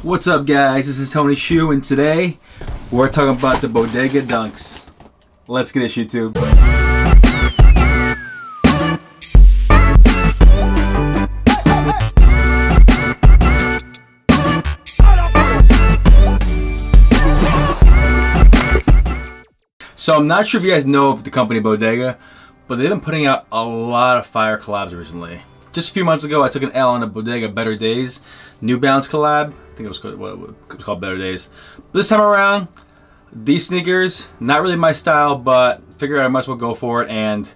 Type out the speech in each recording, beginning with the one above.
What's up, guys? This is Tony Shu, and today we're talking about the Bodega Dunks. Let's get it, YouTube. So I'm not sure if you guys know of the company Bodega, but they've been putting out a lot of fire collabs recently. Just a few months ago, I took an L on a Bodega Better Days New Balance collab. I think it was called Better Days. But this time around, these sneakers, not really my style, but figured I might as well go for it, and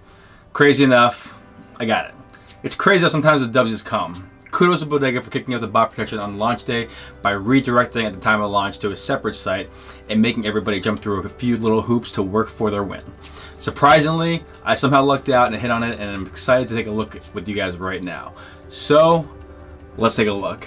crazy enough, I got it. It's crazy how sometimes the dubs just come. Kudos to Bodega for kicking out the bot protection on launch day by redirecting at the time of launch to a separate site and making everybody jump through a few little hoops to work for their win. Surprisingly, I somehow lucked out and hit on it, and I'm excited to take a look with you guys right now. So, let's take a look.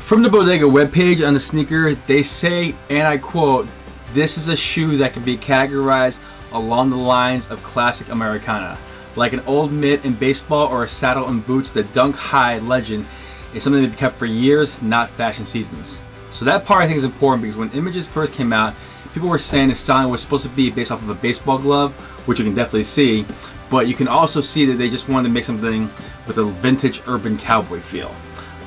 From the Bodega webpage on the sneaker, they say, and I quote, "This is a shoe that can be categorized along the lines of classic Americana. Like an old mitt in baseball or a saddle in boots, the Dunk High legend is something to be kept for years, not fashion seasons." So that part I think is important, because when images first came out, people were saying the styling was supposed to be based off of a baseball glove, which you can definitely see, but you can also see that they just wanted to make something with a vintage urban cowboy feel.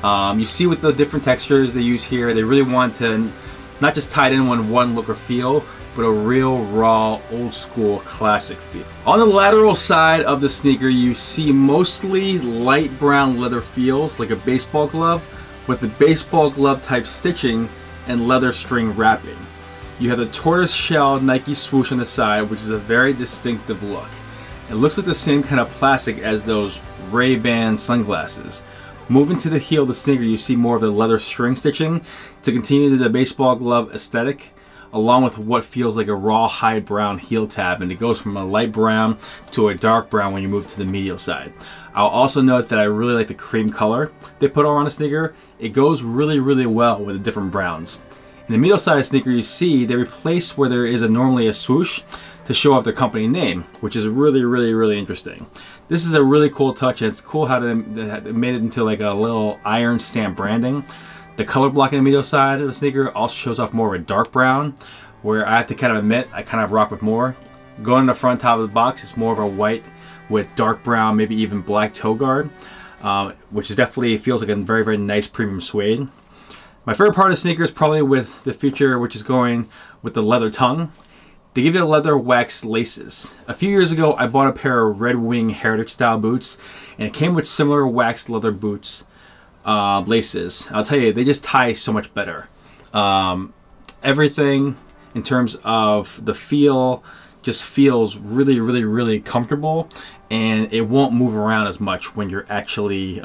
You see with the different textures they use here, they really want to not just tie it in one look or feel, but a real raw, old school, classic feel. On the lateral side of the sneaker, you see mostly light brown leather feels, like a baseball glove, with the baseball glove type stitching and leather string wrapping. You have the tortoise shell Nike swoosh on the side, which is a very distinctive look. It looks like the same kind of plastic as those Ray-Ban sunglasses. Moving to the heel of the sneaker, you see more of the leather string stitching to continue the baseball glove aesthetic, along with what feels like a raw hide brown heel tab, and it goes from a light brown to a dark brown when you move to the medial side. I'll also note that I really like the cream color they put around the sneaker. It goes really well with the different browns. In the medial side of the sneaker, you see they replace where there is normally a swoosh to show off their company name, which is really interesting. This is a really cool touch, and it's cool how they made it into like a little iron stamp branding. The color block in the medial side of the sneaker also shows off more of a dark brown, where I have to kind of admit I kind of rock with more. Going in the front top of the box, it's more of a white with dark brown, maybe even black toe guard, which is definitely feels like a very nice premium suede. My favorite part of the sneaker is probably with the feature, which is going with the leather tongue. They give you leather wax laces. A few years ago, I bought a pair of Red Wing Heretic style boots, and it came with similar waxed leather boots laces. I'll tell you, they just tie so much better. Everything in terms of the feel just feels really comfortable, and it won't move around as much when you're actually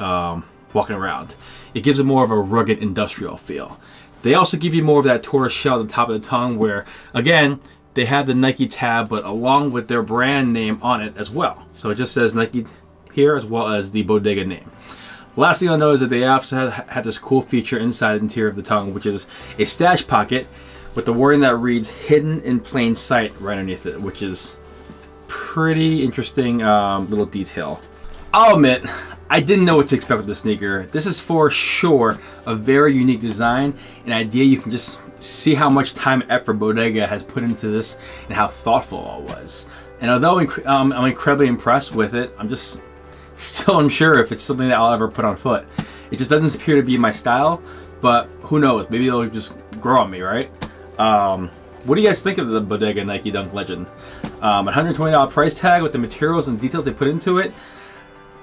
walking around. It gives it more of a rugged industrial feel. They also give you more of that tortoise shell at the top of the tongue, where, again, they have the Nike tab, but along with their brand name on it as well. So it just says Nike here, as well as the Bodega name. Last thing I'll note is that they also have this cool feature inside the interior of the tongue, which is a stash pocket with the wording that reads "Hidden in Plain Sight" right underneath it, which is pretty interesting little detail. I'll admit, I didn't know what to expect with the sneaker. This is for sure a very unique design, an idea you can just see how much time and effort Bodega has put into this and how thoughtful it all was. And although I'm incredibly impressed with it, I'm just still unsure if it's something that I'll ever put on foot. It just doesn't appear to be my style, but who knows, maybe it'll just grow on me, right? What do you guys think of the Bodega Nike Dunk Legend? $120 price tag with the materials and details they put into it.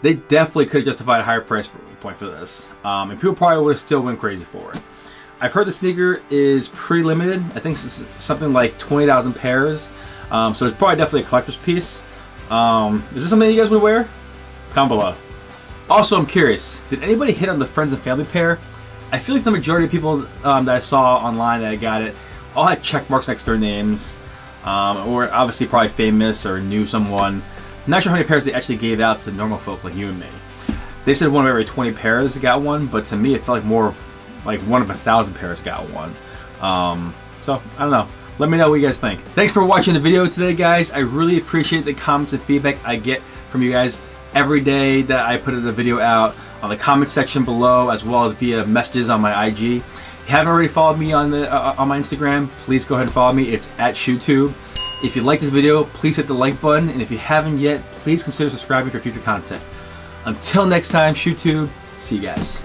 they definitely could have justified a higher price point for this. And people probably would have still went crazy for it. I've heard the sneaker is pretty limited. I think it's something like 20,000 pairs. So it's probably definitely a collector's piece. Is this something you guys would wear? Comment below. Also, I'm curious, did anybody hit on the friends and family pair? I feel like the majority of people that I saw online that got it all had check marks next to their names, or obviously probably famous or knew someone. I'm not sure how many pairs they actually gave out to normal folk like you and me. They said one of every 20 pairs got one, but to me it felt like more of like one of 1,000 pairs got one. So I don't know. Let me know what you guys think. Thanks for watching the video today, guys. I really appreciate the comments and feedback I get from you guys every day that I put a video out on the comment section below, as well as via messages on my IG. If you haven't already followed me on my Instagram, please go ahead and follow me. It's at ShoeTube. If you like this video, please hit the like button, and if you haven't yet, please consider subscribing for future content. Until next time, ShoeTube, see you guys.